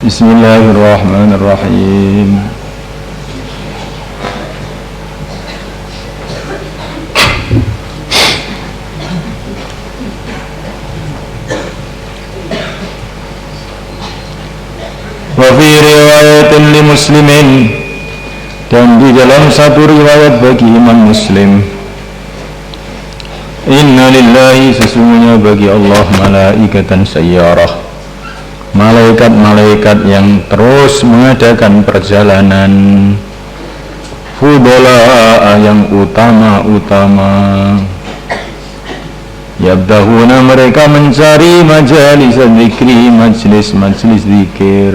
Bismillahirrahmanirrahim. Wa fi riwayatin li muslimin, dan di dalam satu riwayat bagi Imam Muslim, inna lillahi, sesungguhnya bagi Allah malaikatan sayyarah, malaikat-malaikat yang terus mengadakan perjalanan, fudala, yang utama-utama, yabdahuna, mereka mencari majalis dzikri, majlis-majlis zikir.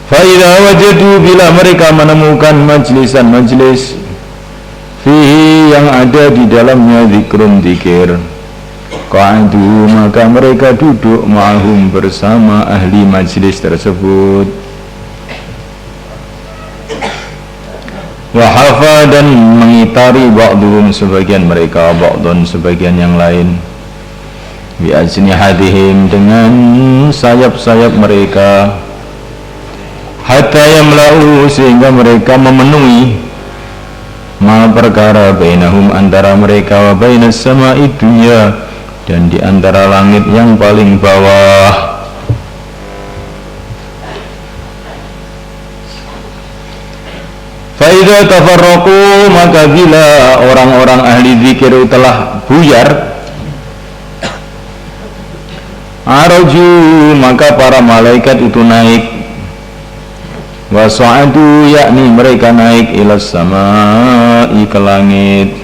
Fa idza wajadu, bila mereka menemukan majlisan-majlis, fihi, yang ada di dalamnya zikrun, zikir, qa'adu, maka mereka duduk ma'hum, bersama ahli majlis tersebut. Wahafa, dan mengitari ba'duhum, sebagian mereka, ba'dun, sebagian yang lain, bi ajnihatihim, dengan sayap-sayap mereka, hatta yamla'u, sehingga mereka memenuhi ma, perkara, bainahum, antara mereka, wa bainas sama'i dunya, dan di antara langit yang paling bawah. Faidah tafarraqu, maka bila orang-orang ahli zikir telah buyar, araju, maka para malaikat itu naik, wasa'adu, yakni mereka naik, ilas sama'i, ke langit.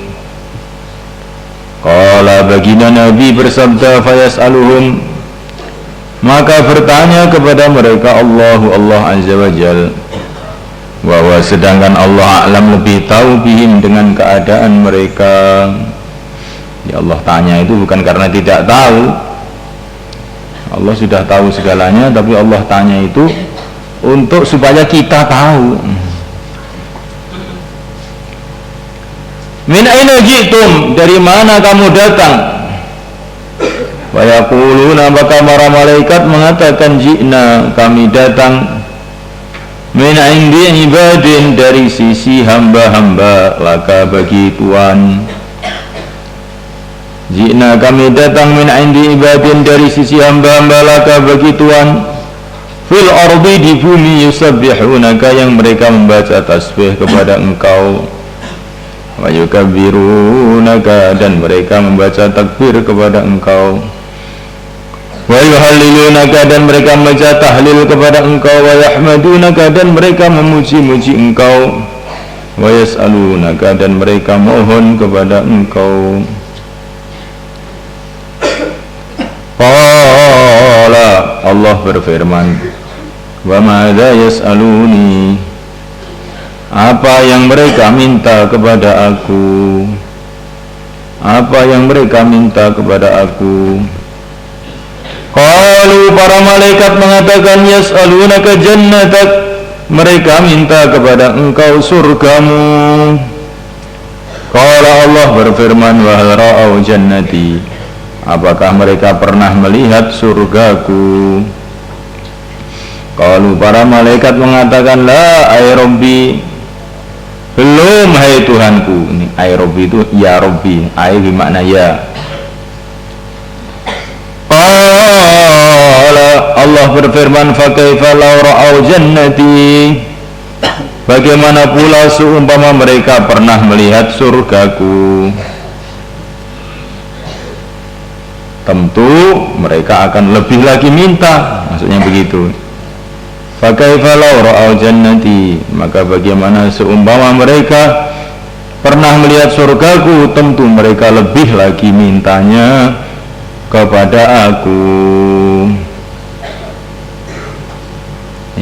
Qala, baginda Nabi bersabda, fayas'aluhum, maka bertanya kepada mereka Allah Azza wa Jal, bahwa sedangkan Allah a'lam, lebih tahu, bihim, dengan keadaan mereka. Ya, Allah tanya itu bukan karena tidak tahu, Allah sudah tahu segalanya, tapi Allah tanya itu untuk supaya kita tahu. Min aina ji'tum, dari mana kamu datang? Wa yaquluna, maka para malaikat mengatakan, ji'na, kami datang, min indi ibadin, dari sisi hamba-hamba, laka, bagi Tuhan. Ji'na, kami datang, min indi ibadin, dari sisi hamba-hamba, laka, bagi Tuhan, fil ardi, di bumi, yusabbihunaka, yang mereka membaca tasbih kepada engkau, wa yukabbirunaka, dan mereka membaca takbir kepada engkau, wa yuhallilunaka, dan mereka membaca tahlil kepada engkau, wa yahmadunaka, dan mereka memuji-muji engkau, wa yas'alunaka, dan mereka mohon kepada engkau. Qala, Allah berfirman, wa madza yas'aluni, apa yang mereka minta kepada aku, apa yang mereka minta kepada aku. Qalu, para malaikat mengatakan, yas'alunaka jannatak, mereka minta kepada engkau surgamu. Qala, Allah berfirman, wa hal ra'au jannati, apakah mereka pernah melihat surgaku? Qalu, para malaikat mengatakan, la, ay Rabbi, belum, hai Tuhanku. Ini ay Rabbi itu ya Rabbi, ay bermakna ya. Qala, Allah berfirman, fa kaifa law ra'au jannati, bagaimana pula seumpama mereka pernah melihat surgaku? Tentu mereka akan lebih lagi minta, maksudnya begitu. Fa kaifa law ra'au jannati, maka bagaimana seumpama mereka pernah melihat surgaku, tentu mereka lebih lagi mintanya kepada aku.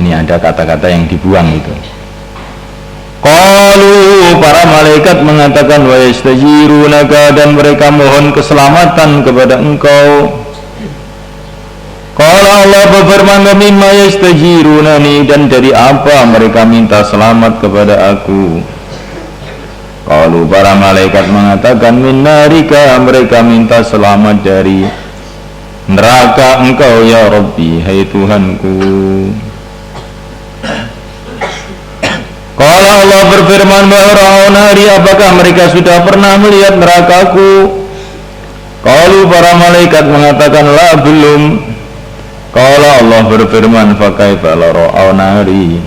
Ini ada kata-kata yang dibuang itu. Qalu, para malaikat mengatakan, wa yastajirunaka, dan mereka mohon keselamatan kepada engkau. Qala, Allah berfirman, wa mimma yastajirunani, dan dari apa mereka minta selamat kepada aku. Qalu, para malaikat mengatakan, min narika, mereka minta selamat dari neraka engkau ya Rabbi, hai Tuhanku. Kalau Allah berfirman bahwa nari, apakah mereka sudah pernah melihat nerakaku? Kalau para malaikat mengatakan la belum. Kalau Allah berfirman fakaifa la ra'au nari,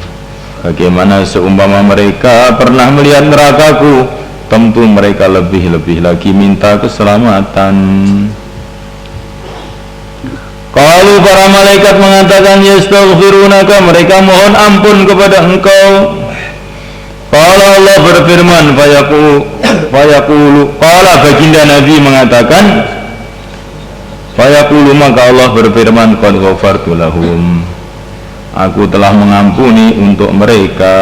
bagaimana seumpama mereka pernah melihat nerakaku? Tentu mereka lebih-lebih lagi minta keselamatan. Kalau para malaikat mengatakan yastaghfirunaka, mereka mohon ampun kepada engkau. Kalau Allah berfirman fayaqulu, qala baginda Nabi mengatakan fayaqulu, maka Allah berfirman qad ghafartu lahum, aku telah mengampuni untuk mereka.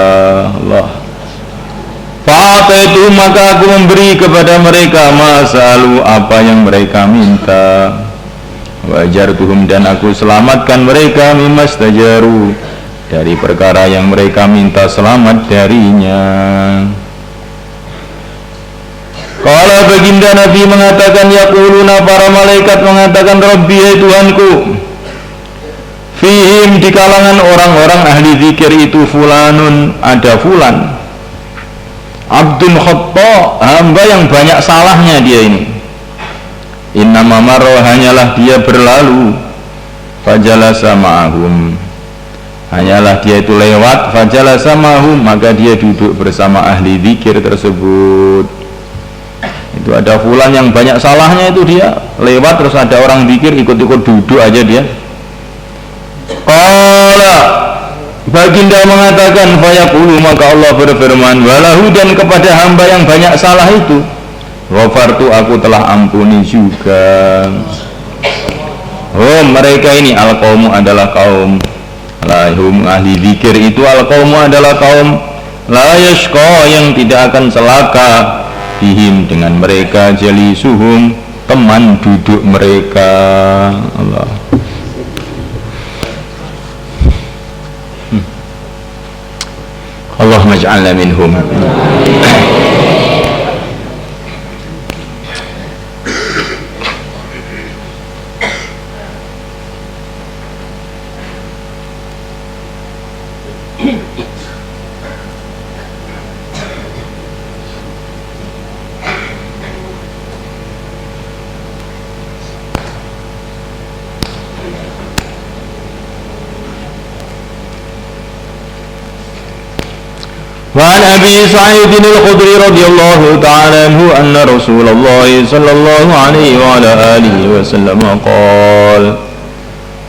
Allah fa'ataitu, maka aku memberi kepada mereka masalu, apa yang mereka minta. Wajartuhum, dan aku selamatkan mereka mimastajaru, dari perkara yang mereka minta selamat darinya. Kalau baginda Nabi mengatakan yaquluna, para malaikat mengatakan Rabbi, ya Tuhanku, fihim, di kalangan orang-orang ahli zikir itu fulanun, ada fulan, abdun khotta, hamba yang banyak salahnya dia ini. Innama marra, hanyalah dia berlalu, fajalasa ma'ahum, hanyalah dia itu lewat, fajalasa ma'ahum, maka dia duduk bersama ahli zikir tersebut. Itu ada fulan yang banyak salahnya, itu dia lewat, terus ada orang zikir ikut-ikut duduk aja dia. Qala, baginda mengatakan fayaqulu, maka Allah berfirman walahu, dan kepada hamba yang banyak salah itu ghafartu, aku telah ampuni juga. Oh, mereka ini al-qaumu, adalah kaum, lahum, ahli zikir itu al-qaumu, adalah kaum, la yashqa, yang tidak akan celaka, bihim, dengan mereka, jalisuhum, teman duduk mereka. Allah. Allahumma ij'alna minhum. وعن أبي سعيد الخدري رضي الله تعالى عنه أن رسول الله صلى الله عليه وعلى آله وسلم قال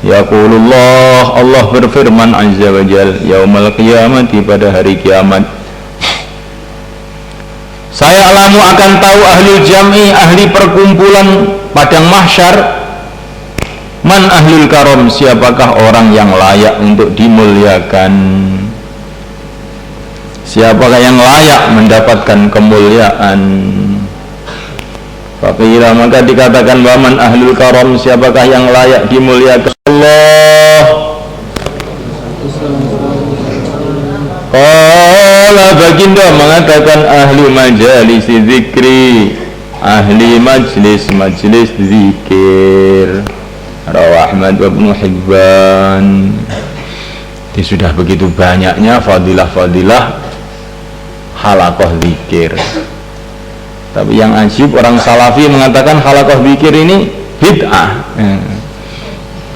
يقول الله, Allah berfirman azza wa jal, yaumal qiyamati, pada hari kiamat, saya alamu, akan tahu, ahlul jam'i, ahli perkumpulan padang mahsyar, man ahlul karam, siapakah orang yang layak untuk dimuliakan, siapakah yang layak mendapatkan kemuliaan. Faqila, maka dikatakan waman ahlul karam, siapakah yang layak dimuliakan. Allah. Qala, baginda mengatakan ahli majalis zikri, ahli majlis zikir. Rawah Ahmad wa Ibnu Hibban. Sudah begitu banyaknya fadilah-fadilah halaqah zikir, tapi yang asyik orang salafi mengatakan halaqah zikir ini bid'ah.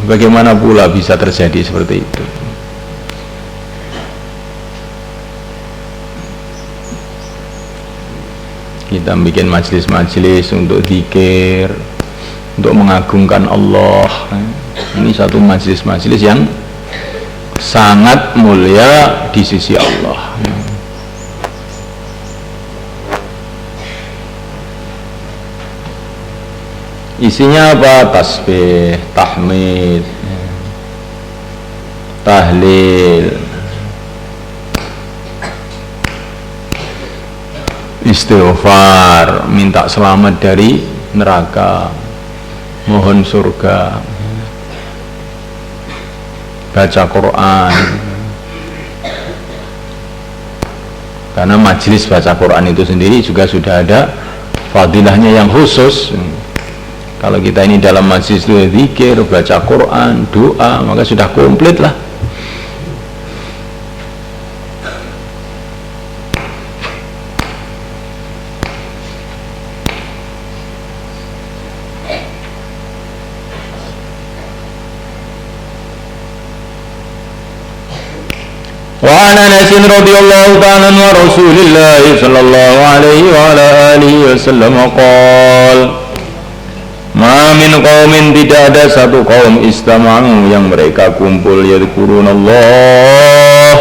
Bagaimana pula bisa terjadi seperti itu? Kita bikin majlis-majlis untuk zikir, untuk mengagungkan Allah. Ini satu majlis-majlis yang sangat mulia di sisi Allah. Isinya apa? Tasbih, tahmid, tahlil, istighfar, minta selamat dari neraka, mohon surga, baca Quran. Karena majelis baca Quran itu sendiri juga sudah ada fadilahnya yang khusus. Kalau kita ini dalam majlis itu zikir, baca Quran, doa, maka sudah komplit lah. وعن أنس رضي الله تعالى عنه رسول الله صلى الله عليه وعلى آله وسلم قال ما min qaumin, tidak ada satu kaum istama'u yang mereka kumpul yadhkurunallah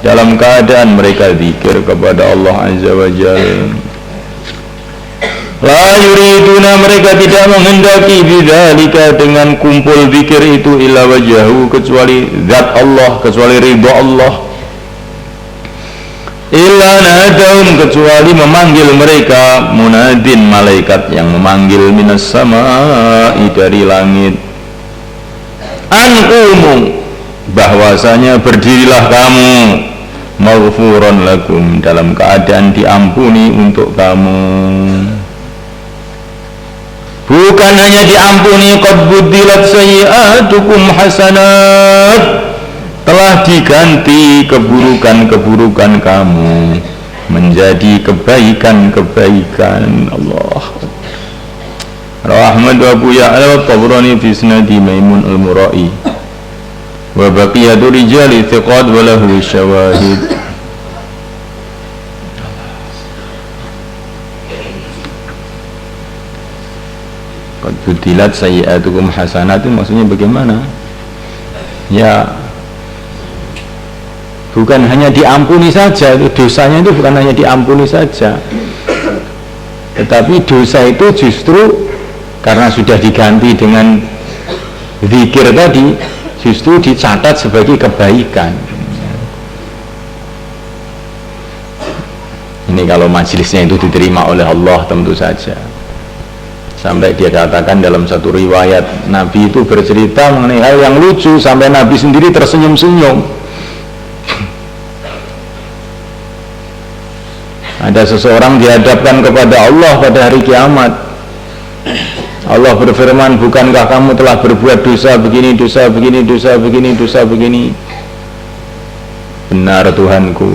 dalam keadaan mereka zikir kepada Allah Azza wa Jalla, la yuriduna, mereka tidak menghendaki bidzalika, dengan kumpul zikir itu, illa wajhahu, kecuali zat Allah, kecuali ridha Allah, illa nadahum, kecuali memanggil mereka munadin, malaikat yang memanggil minas sama'i, dari langit, anqumu, bahwasanya berdirilah kamu, maghfuran lakum, dalam keadaan diampuni untuk kamu. Bukan hanya diampuni, qad buddilat sayyi'atukum hasanat, telah diganti keburukan-keburukan kamu menjadi kebaikan-kebaikan. Allah. Ahmad wa Abu Ya'la wa Tabrani fi Isnadi Maimun al-Mura'i wa baqiyatu rijali thiqat wa lahu syawahid. Qad buddilat sayyi'atukum hasanat, itu maksudnya bagaimana? Ya, bukan hanya diampuni saja, itu dosanya itu bukan hanya diampuni saja, tetapi dosa itu justru karena sudah diganti dengan zikir tadi, justru dicatat sebagai kebaikan. Ini kalau majelisnya itu diterima oleh Allah tentu saja. Sampai dia katakan dalam satu riwayat, Nabi itu bercerita mengenai hal yang lucu sampai Nabi sendiri tersenyum-senyum. Ada seseorang dihadapkan kepada Allah pada hari kiamat. Allah berfirman, bukankah kamu telah berbuat dosa begini, dosa begini, dosa begini, dosa begini? Benar Tuhanku,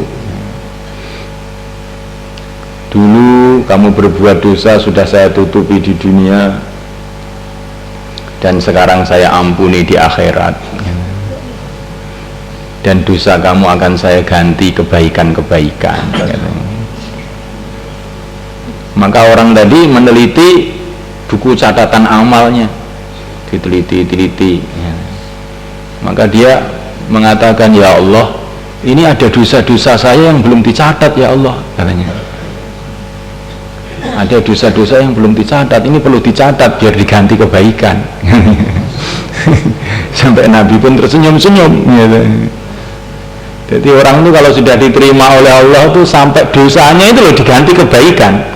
dulu kamu berbuat dosa sudah saya tutupi di dunia, dan sekarang saya ampuni di akhirat, dan dosa kamu akan saya ganti kebaikan-kebaikan. Maka orang tadi meneliti buku catatan amalnya, diteliti, ya. Maka dia mengatakan, ya Allah, ini ada dosa-dosa saya yang belum dicatat ya Allah, katanya. Ada dosa-dosa yang belum dicatat, ini perlu dicatat biar diganti kebaikan. Sampai Nabi pun tersenyum-senyum, gitu. Jadi orang itu kalau sudah diterima oleh Allah itu sampai dosanya itu loh diganti kebaikan.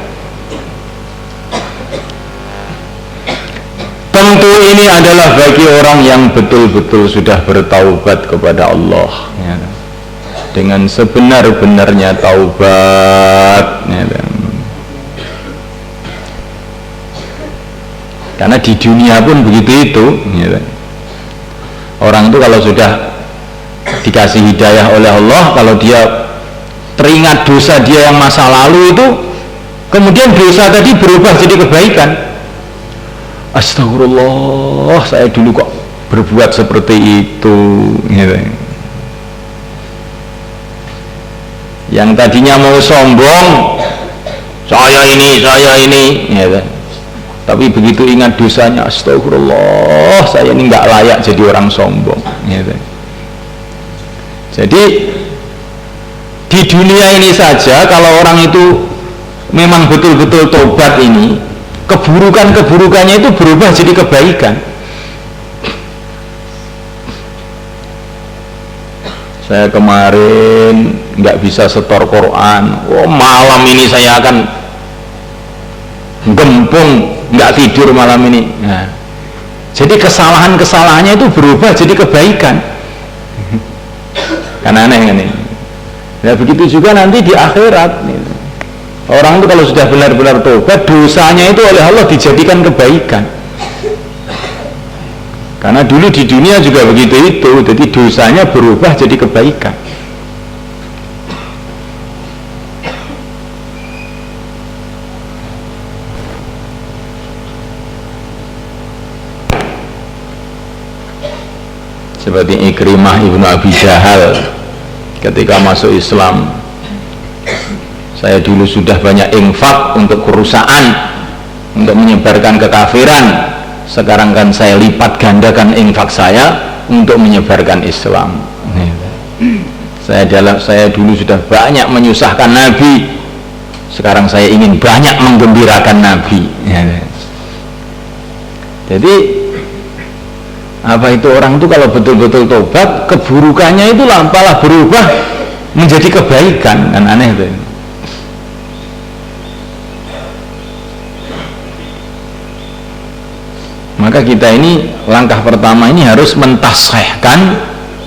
Tentu ini adalah bagi orang yang betul-betul sudah bertaubat kepada Allah, ya, dengan sebenar-benarnya taubat, ya. Karena di dunia pun begitu itu, ya. Orang itu kalau sudah dikasih hidayah oleh Allah, kalau dia teringat dosa dia yang masa lalu itu, kemudian dosa tadi berubah jadi kebaikan. Astagfirullah, saya dulu kok berbuat seperti itu, gitu. Yang tadinya mau sombong, saya ini, gitu. Tapi begitu ingat dosanya, astagfirullah, saya ini nggak layak jadi orang sombong, gitu. Jadi di dunia ini saja, kalau orang itu memang betul-betul tobat ini, keburukan-keburukannya itu berubah jadi kebaikan. Saya kemarin nggak bisa setor Quran, malam ini saya akan gempung, nggak tidur malam ini. Nah, jadi kesalahan-kesalahannya itu berubah jadi kebaikan. Kan aneh kan ini. Nah, begitu juga nanti di akhirat. Orang itu kalau sudah benar-benar tobat, dosanya itu oleh Allah dijadikan kebaikan. Karena dulu di dunia juga begitu itu, jadi dosanya berubah jadi kebaikan. Seperti Ikrimah ibnu Abi Jahal ketika masuk Islam, saya dulu sudah banyak infak untuk kerusakan, untuk menyebarkan kekafiran, sekarang kan saya lipat gandakan infak saya untuk menyebarkan Islam. Saya dulu sudah banyak menyusahkan Nabi, sekarang saya ingin banyak menggembirakan Nabi. Jadi apa itu, orang itu kalau betul-betul tobat, keburukannya itu malah berubah menjadi kebaikan, kan aneh itu. Maka kita ini langkah pertama ini harus mentasihkan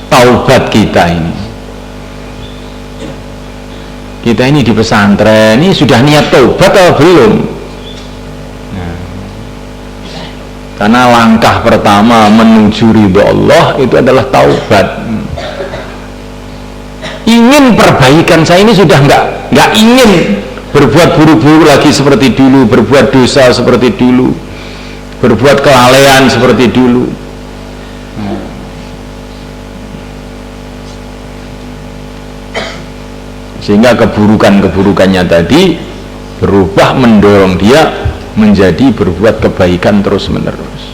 taubat kita ini. Kita ini di pesantren ini sudah niat taubat atau belum? Karena langkah pertama menuju ridho Allah itu adalah taubat. Ingin perbaikan, saya ini sudah nggak ingin berbuat buruk-buruk lagi seperti dulu, berbuat dosa seperti dulu, berbuat kelalaian seperti dulu. Sehingga keburukannya tadi berubah mendorong dia menjadi berbuat kebaikan terus menerus.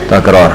Takror.